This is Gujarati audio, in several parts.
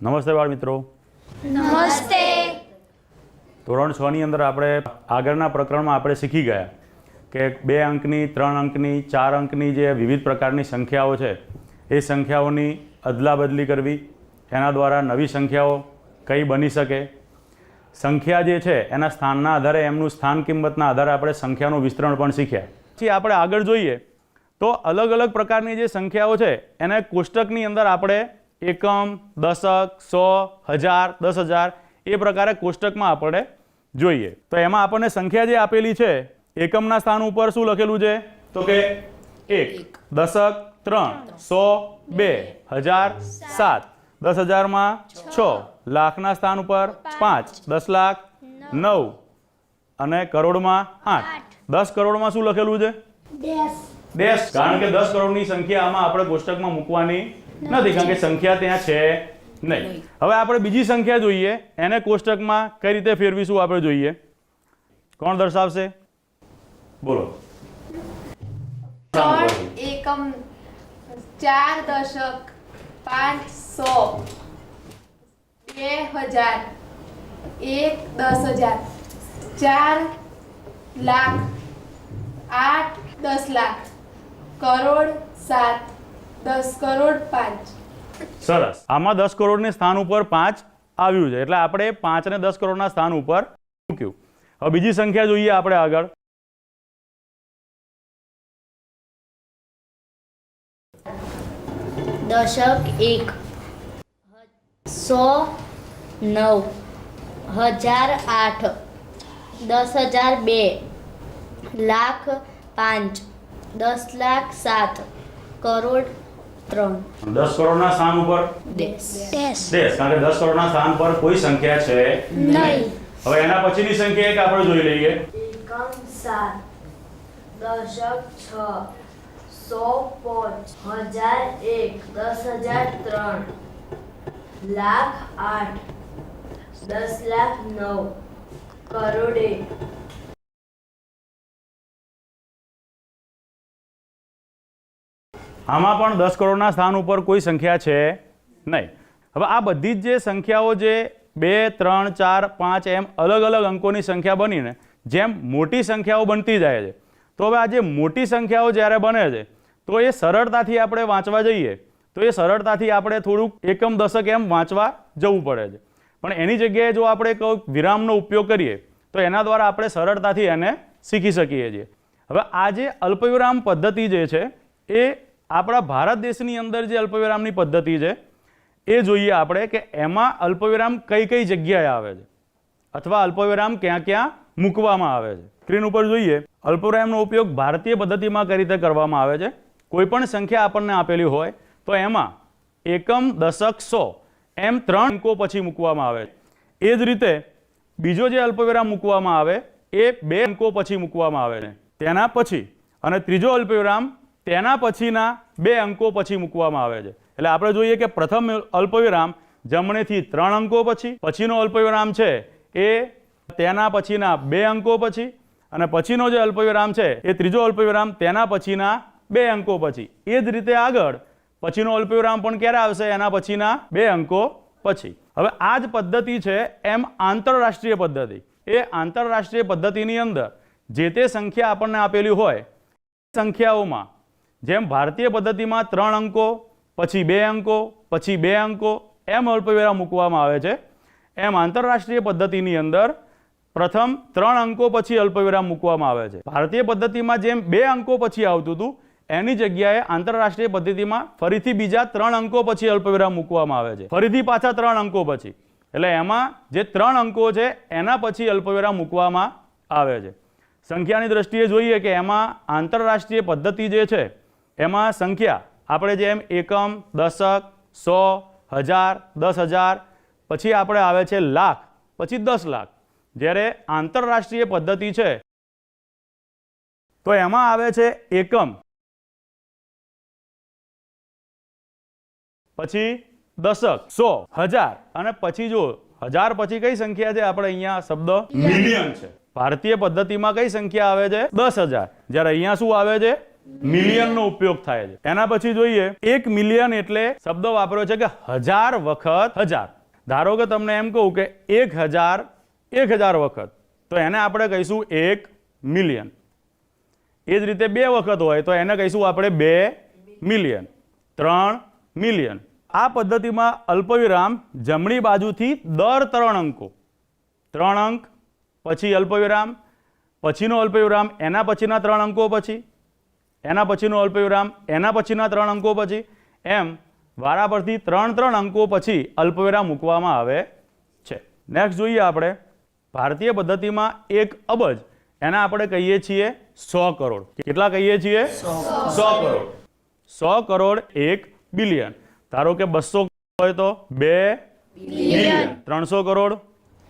નમસ્તે બાળ મિત્રો. નમસ્તે. ધોરણ 6 ની અંદર આપણે આગળના પ્રકરણમાં આપણે શીખી ગયા કે 2 અંકની 3 અંકની 4 અંકની જે વિવિધ પ્રકારની સંખ્યાઓ છે એ સંખ્યાઓની અદલાબદલી કરવી, એના દ્વારા નવી સંખ્યાઓ કઈ બની શકે, સંખ્યા જે છે એના સ્થાનના આધારે એમનું સ્થાન કિંમતના આધારે આપણે સંખ્યાનું વિસ્તરણ પણ શીખ્યા. પછી આપણે આગળ જોઈએ તો અલગ અલગ પ્રકારની જે સંખ્યાઓ છે એને કોષ્ટકની અંદર આપણે એકમ, દશક, 100, 1000, 10,000 એ પ્રકારે કોષ્ટકમાં આપણે જોઈએ. તો એમાં આપણને સંખ્યા જે આપેલી છે એકમના સ્થાન ઉપર શું લખેલું છે તો કે 1, દશક 3, 100 2, 1000 7, 10,000માં 6, લાખના સ્થાન ઉપર 5, 10 લાખ 9 અને કરોડમાં 8. 10 કરોડમાં શું લખેલું છે? ડેશ. કારણ કે 10 કરોડની સંખ્યા આમાં આપણે કોષ્ટકમાં મૂકવાની નથી, કારણ કે સંખ્યા ત્યાં છે નહીં. હવે આપણે બીજી સંખ્યા જોઈએ, એને કોષ્ટકમાં કઈ રીતે ફેરવીશું આપણે જોઈએ. કોણ દર્શાવશે? બોલો. 3 એકમ, 4 દશક, 5 100, 2000, 1 10,000, 4 લાખ, 8 10 લાખ, કરોડ 7, 10 કરોડ 5. સરસ. આમાં 10 કરોડની સ્થાન ઉપર 5 આવ્યું છે, એટલે આપણે 5 ને 10 કરોડના સ્થાન ઉપર મૂક્યું. હવે બીજી સંખ્યા જોઈએ આપણે આગળ. દશક 1, 100 9, 1000 8, 10,000 2, લાખ 5, 10 લાખ 7, કરોડ 3. 10 કરોડના સ્થાન ઉપર ડેશ. કારણ કે 10 કરોડના સ્થાન પર કોઈ સંખ્યા છે નહીં. હવે એના પછીની સંખ્યા એક આપણે જોઈ લઈએ. એકમ 7, દશક 6, 100 5, 1000 1, 10,000 3, લાખ 8, 10 લાખ 9, કરોડ 1. આમાં પણ 10 કરોડના સ્થાન ઉપર કોઈ સંખ્યા છે નહીં. હવે આ બધી જ જે સંખ્યાઓ જે 2, 3, 4, 5 એમ અલગ અલગ અંકોની સંખ્યા બનીને જેમ મોટી સંખ્યાઓ બનતી જાય છે, તો હવે આ જે મોટી સંખ્યાઓ જ્યારે બને છે તો એ સરળતાથી આપણે વાંચવા જઈએ તો એ સરળતાથી આપણે થોડુંક એકમ, દશક એમ વાંચવા જવું પડે છે. પણ એની જગ્યાએ જો આપણે કોઈ વિરામનો ઉપયોગ કરીએ તો એના દ્વારા આપણે સરળતાથી એને શીખી શકીએ છીએ. હવે આ જે અલ્પવિરામ પદ્ધતિ જે છે એ આપણા ભારત દેશની અંદર જે અલ્પવિરામની પદ્ધતિ છે એ જોઈએ આપણે કે એમાં અલ્પવિરામ કઈ કઈ જગ્યાએ આવે છે અથવા અલ્પવિરામ ક્યાં ક્યાં મૂકવામાં આવે છે. સ્ક્રીન ઉપર જોઈએ. અલ્પવિરામનો ઉપયોગ ભારતીય પદ્ધતિમાં કઈ રીતે કરવામાં આવે છે. કોઈ પણ સંખ્યા આપણને આપેલી હોય તો એમાં એકમ, દશક, 100 એમ 3 અંકો પછી મૂકવામાં આવે છે. એ જ રીતે બીજો જે અલ્પવિરામ મૂકવામાં આવે એ 2 અંકો પછી મૂકવામાં આવે છે. તેના પછી અને ત્રીજો અલ્પવિરામ તેના પછીના 2 અંકો પછી મૂકવામાં આવે છે. એટલે આપણે જોઈએ કે પ્રથમ અલ્પવિરામ જમણેથી 3 અંકો પછી, પછીનો અલ્પવિરામ છે એ તેના પછીના 2 અંકો પછી, અને પછીનો જે અલ્પવિરામ છે એ ત્રીજો અલ્પવિરામ તેના પછીના 2 અંકો પછી. એ જ રીતે આગળ પછીનો અલ્પવિરામ પણ ક્યારે આવશે? એના પછીના 2 અંકો પછી. હવે આ જ પદ્ધતિ છે એમ આંતરરાષ્ટ્રીય પદ્ધતિ. એ આંતરરાષ્ટ્રીય પદ્ધતિની અંદર જે તે સંખ્યા આપણને આપેલી હોય સંખ્યાઓમાં જેમ ભારતીય પદ્ધતિમાં 3 અંકો પછી 2 અંકો પછી 2 અંકો એમ અલ્પવિરામ મૂકવામાં આવે છે, એમ આંતરરાષ્ટ્રીય પદ્ધતિની અંદર પ્રથમ 3 અંકો પછી અલ્પવિરામ મૂકવામાં આવે છે. ભારતીય પદ્ધતિમાં જેમ 2 અંકો પછી આવતું હતું એની જગ્યાએ આંતરરાષ્ટ્રીય પદ્ધતિમાં ફરીથી બીજા 3 અંકો પછી અલ્પવિરામ મૂકવામાં આવે છે, ફરીથી પાછા 3 અંકો પછી. એટલે એમાં જે 3 અંકો છે એના પછી અલ્પવિરામ મૂકવામાં આવે છે. સંખ્યાની દ્રષ્ટિએ જોઈએ કે એમાં આંતરરાષ્ટ્રીય પદ્ધતિ જે છે એમાં સંખ્યા આપણે જેમ એકમ, દશક, 100, 1000, 10,000 પછી આપણે આવે છે લાખ, પછી 10 લાખ. જ્યારે આંતરરાષ્ટ્રીય પદ્ધતિ છે તો એમાં આવે છે એકમ, પછી દશક, 100, 1000 અને પછી જો 1000 પછી કઈ સંખ્યા છે? આપણે અહીંયા શબ્દ મિલિયન છે. ભારતીય પદ્ધતિમાં કઈ સંખ્યા આવે છે? 10,000. જ્યારે અહીંયા શું આવે છે? મિલિયનનો ઉપયોગ થાય છે. એના પછી જોઈએ 1 મિલિયન એટલે શબ્દ વાપર્યો છે કે 1000 વખત 1000. ધારો કે તમને એમ કહું કે 1000 વખત, તો એને આપણે કહીશું 1 મિલિયન. એ જ રીતે 2 વખત હોય તો એને કહીશું આપણે 2 મિલિયન, 3 મિલિયન. આ પદ્ધતિમાં અલ્પવિરામ જમણી બાજુથી દર 3 અંકો, 3 અંક પછી અલ્પવિરામ, પછીનો અલ્પવિરામ એના પછીના 3 અંકો પછી, એના પછીનો અલ્પવિરામ એના પછીના 3 અંકો પછી, એમ વારા પરથી 3 અંકો પછી અલ્પવિરામ મૂકવામાં આવે છે. નેક્સ્ટ જોઈએ આપણે ભારતીય પદ્ધતિમાં 1 અબજ એને આપણે કહીએ છીએ 100 કરોડ. કેટલા કહીએ છીએ? 100 કરોડ. 100 કરોડ 1 બિલિયન. ધારો કે 200 હોય તો 2 billion. 300 crore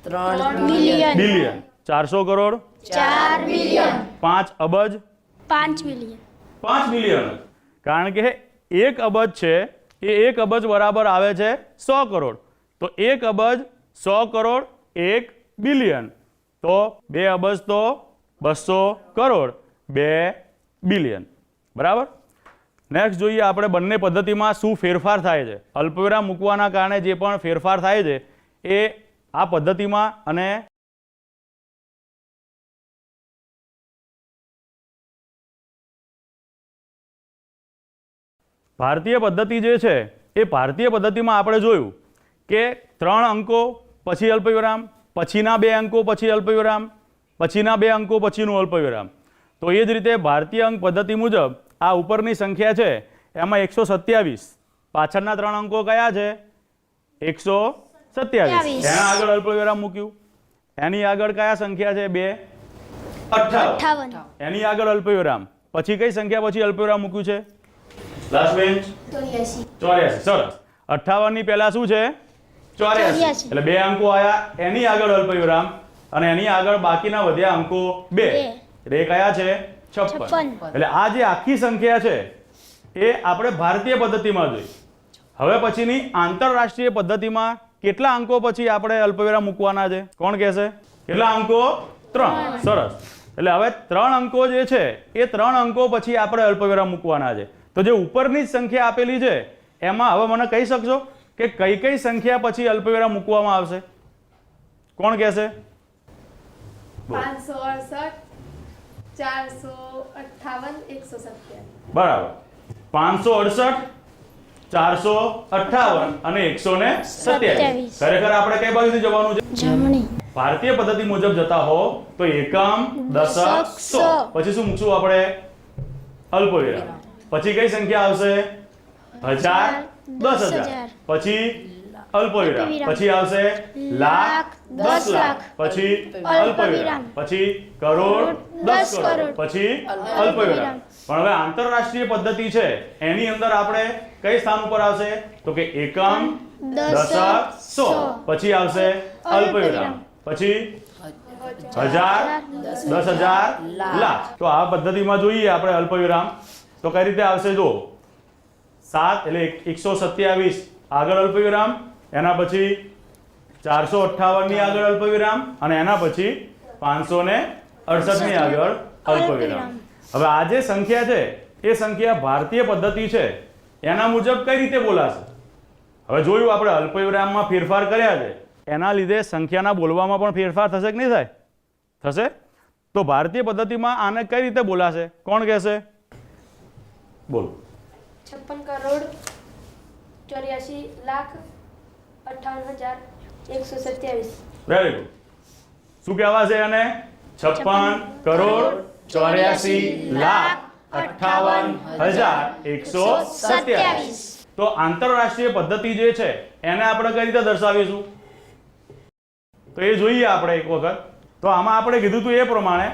3 million. Billion. 400 crore 4 million. 5 અબજ 5 મિલિયન. 5 મિલિયન. કારણ કે 1 અબજ છે એ 1 અબજ બરાબર આવે છે 100 કરોડ. તો 1 અબજ 100 કરોડ 1 બિલિયન. તો 2 અબજ તો 200 કરોડ 2 બિલિયન. બરાબર. નેક્સ્ટ જોઈએ આપણે બંને પદ્ધતિમાં શું ફેરફાર થાય છે. અલ્પવિરામ મૂકવાના કારણે જે પણ ફેરફાર થાય છે એ આ પદ્ધતિમાં અને ભારતીય પદ્ધતિ જે છે એ ભારતીય પદ્ધતિમાં આપણે જોયું કે 3 અંકો પછી અલ્પવિરામ, પછીના 2 અંકો પછી અલ્પવિરામ, પછીના 2 અંકો પછીનું અલ્પવિરામ. તો એ જ રીતે ભારતીય અંક પદ્ધતિ મુજબ આ ઉપરની સંખ્યા છે એમાં 127, પાછળના 3 અંકો કયા છે? 127. એના આગળ અલ્પવિરામ મૂક્યું. એની આગળ કયા સંખ્યા છે? 2 58. એની આગળ અલ્પવિરામ. પછી કઈ સંખ્યા પછી અલ્પવિરામ મૂક્યું છે? Last bench 84. સરસ. 58 ની પહેલા શું છે? 84. એટલે 2 અંકો આયા, એની આગળ અલ્પવિરામ અને એની આગળ બાકીના વધ્યા અંકો 2. એટલે એ કયા છે? 56. એટલે આ જે આખી સંખ્યા છે એ આપણે ભારતીય પદ્ધતિમાં જોઈ. હવે પછીની આંતરરાષ્ટ્રીય પદ્ધતિમાં કેટલા અંકો પછી આપણે અલ્પવિરામ મૂકવાના છે? કોણ કહેશે? કેટલા અંકો? 3. સરસ. એટલે હવે 3 અંકો જે છે એ 3 અંકો પછી આપણે અલ્પવિરામ મૂકવાના છે. તો જે ઉપરની જ સંખ્યા આપેલી છે એમાં હવે મને કહી શકશો કે કઈ કઈ સંખ્યા પછી અલ્પવિરામ મૂકવામાં આવશે? કોણ કહેશે? 568, 458, 127. બરાબર. 568, 458 અને 127. ખરેખર આપણે કઈ બાજુથી જવાનું છે? જમણી. ભારતીય પદ્ધતિ મુજબ જતા હો તો એકમ, દશક, સો. પછી શું મૂકશું આપણે? અલ્પવિરામ. પછી કઈ સંખ્યા આવશે? 1000, 10000. પછી અલ્પવિરામ. પછી આવશે લાખ, 10 લાખ. પછી અલ્પવિરામ. પછી કરોડ, 10 કરોડ. પછી અલ્પવિરામ. પણ હવે આંતરરાષ્ટ્રીય પદ્ધતિ છે એની અંદર આપણે કઈ સ્થાન ઉપર આવશે? તો કે એકમ, દશક, સો. પછી આવશે અલ્પવિરામ. પછી 1000, 10000, લાખ. તો આ પદ્ધતિમાં જોઈએ આપણે અલ્પવિરામ તો કઈ રીતે આવશે? જો 7 એટલે 127 આગળ અલ્પવિરામ, એના પછી 458 ની આગળ અલ્પવિરામ અને એના પછી 568 ની આગળ અલ્પવિરામ. હવે આ જે સંખ્યા છે એ સંખ્યા ભારતીય પદ્ધતિ છે એના મુજબ કઈ રીતે બોલાશે? હવે જોયું આપણે અલ્પવિરામમાં ફેરફાર કર્યા છે એના લીધે સંખ્યાના બોલવામાં પણ ફેરફાર થશે કે નહીં થાય? થશે. તો ભારતીય પદ્ધતિમાં આને કઈ રીતે બોલાશે? કોણ કહેશે? બોલો. 56 કરોડ 84 લાખ 58,127. Very good. શું કહેવાશે એને? 56 કરોડ 84 લાખ 58,127. તો આંતરરાષ્ટ્રીય પદ્ધતિ જે છે એને આપણે કઈ રીતે દર્શાવીશું? તો એ જોઈએ આપણે એક વખત. તો આમાં આપણે કીધું હતું એ પ્રમાણે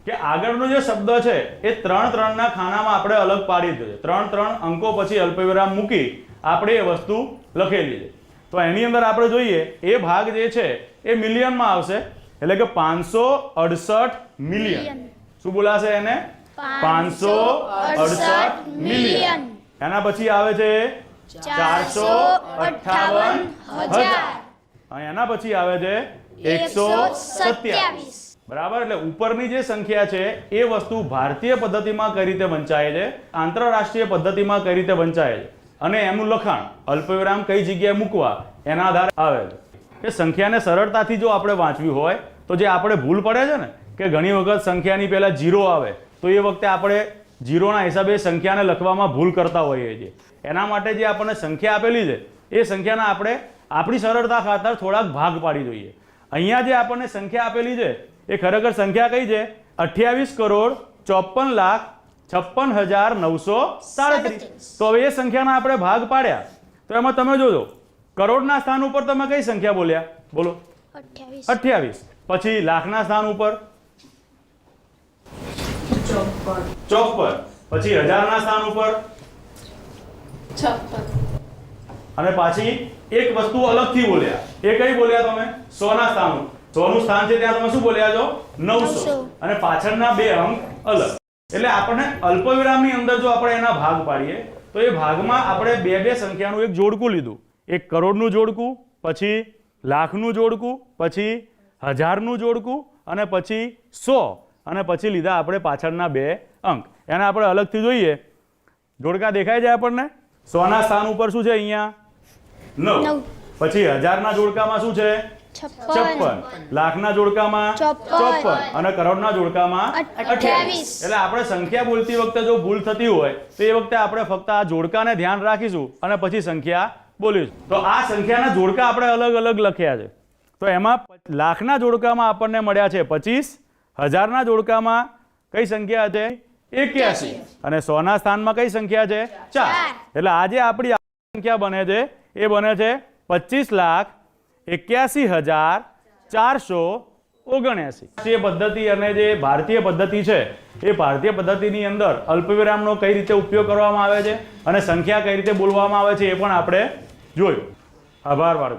કે આગળનો જે શબ્દ છે એ 3 ના ખાનામાં આપણે અલગ પાડી દીધો છે. 3 અંકો પછી અલ્પવિરામ મૂકી આપણે એ વસ્તુ લખેલી છે. તો એની અંદર આપણે જોઈએ એ ભાગ જે છે એ મિલિયનમાં આવશે. એટલે કે 568 મિલિયન. શું બોલાશે એને? 568 મિલિયન. એના પછી આવે છે 458,000 અને એના પછી આવે છે 127. બરાબર. એટલે ઉપરની જે સંખ્યા છે એ વસ્તુ ભારતીય પદ્ધતિમાં કઈ રીતે વંચાય છે, આંતરરાષ્ટ્રીય પદ્ધતિમાં કઈ રીતે વંચાય છે, અને એનું લખાણ અલ્પવિરામ કઈ જગ્યાએ મૂકવા એના આધારે આવે છે. કે સંખ્યાને સરળતાથી જો આપણે વાંચવી હોય તો જે આપણે ભૂલ પડે છે ને કે ઘણી વખત સંખ્યાની પહેલા 0 આવે તો એ વખતે આપણે 0ના હિસાબે સંખ્યાને લખવામાં ભૂલ કરતા હોઈએ છીએ. એના માટે જે આપણને સંખ્યા આપેલી છે એ સંખ્યાના આપણે આપણી સરળતા ખાતર થોડાક ભાગ પાડી જોઈએ. અહીંયા જે આપણને સંખ્યા આપેલી છે એ ખરેખર સંખ્યા કઈ છે? 28,54,56,937. તો હવે એ સંખ્યાના આપણે ભાગ પાડ્યા તો એમાં તમે જોજો કરોડના સ્થાન ઉપર તમે કઈ સંખ્યા બોલ્યા? બોલો. 28. પછી લાખના સ્થાન ઉપર 54. પછી હજારના સ્થાન ઉપર 56. અને પાછી એક વસ્તુ અલગથી બોલ્યા. એ કઈ બોલ્યા તમે? 100ના સ્થાન ઉપર. 100નું સ્થાન છે ત્યાં તમે શું બોલ્યા છો? 900. અને પાછળના 2 અંક અલગ. એટલે આપણને અલ્પવિરામની અંદર જો આપણે એના ભાગ પાડીએ તો એ ભાગમાં આપણે બે સંખ્યાનું એક જોડકું લીધું. એક કરોડનું જોડકું, પછી લાખનું જોડકું, પછી હજારનું જોડકું, અને પછી 100, અને પછી લીધા આપણે પાછળના 2 અંક. એને આપણે અલગથી જોઈએ. જોડકા દેખાય છે આપણને? 100ના સ્થાન ઉપર શું છે અહીંયા? 9. પછી હજારના જોડકામાં શું છે? 56. લાખના જોડકામાં 54. અને કરોડના જોડકામાં 28. એટલે આપણે સંખ્યા બોલતી વખતે જો ભૂલ થતી હોય તો એ વખતે આપણે ફક્ત આ જોડકાને ધ્યાન રાખીશું અને પછી સંખ્યા બોલીશું. તો આ સંખ્યાના જોડકા આપણે અલગ અલગ લખ્યા છે. તો એમાં લાખના જોડકામાં આપણને મળ્યા છે 25. હજારના જોડકામાં કઈ સંખ્યા છે? 81. અને 100ના સ્થાનમાં કઈ સંખ્યા છે? 4. એટલે આજે આપણી સંખ્યા બને છે એ બને છે 25,81,479. જે પદ્ધતિ અને જે ભારતીય પદ્ધતિ છે એ ભારતીય પદ્ધતિની અંદર અલ્પવિરામનો કઈ રીતે ઉપયોગ કરવામાં આવે છે અને સંખ્યા કઈ રીતે બોલવામાં આવે છે એ પણ આપણે જોયું. આભાર બાળકો.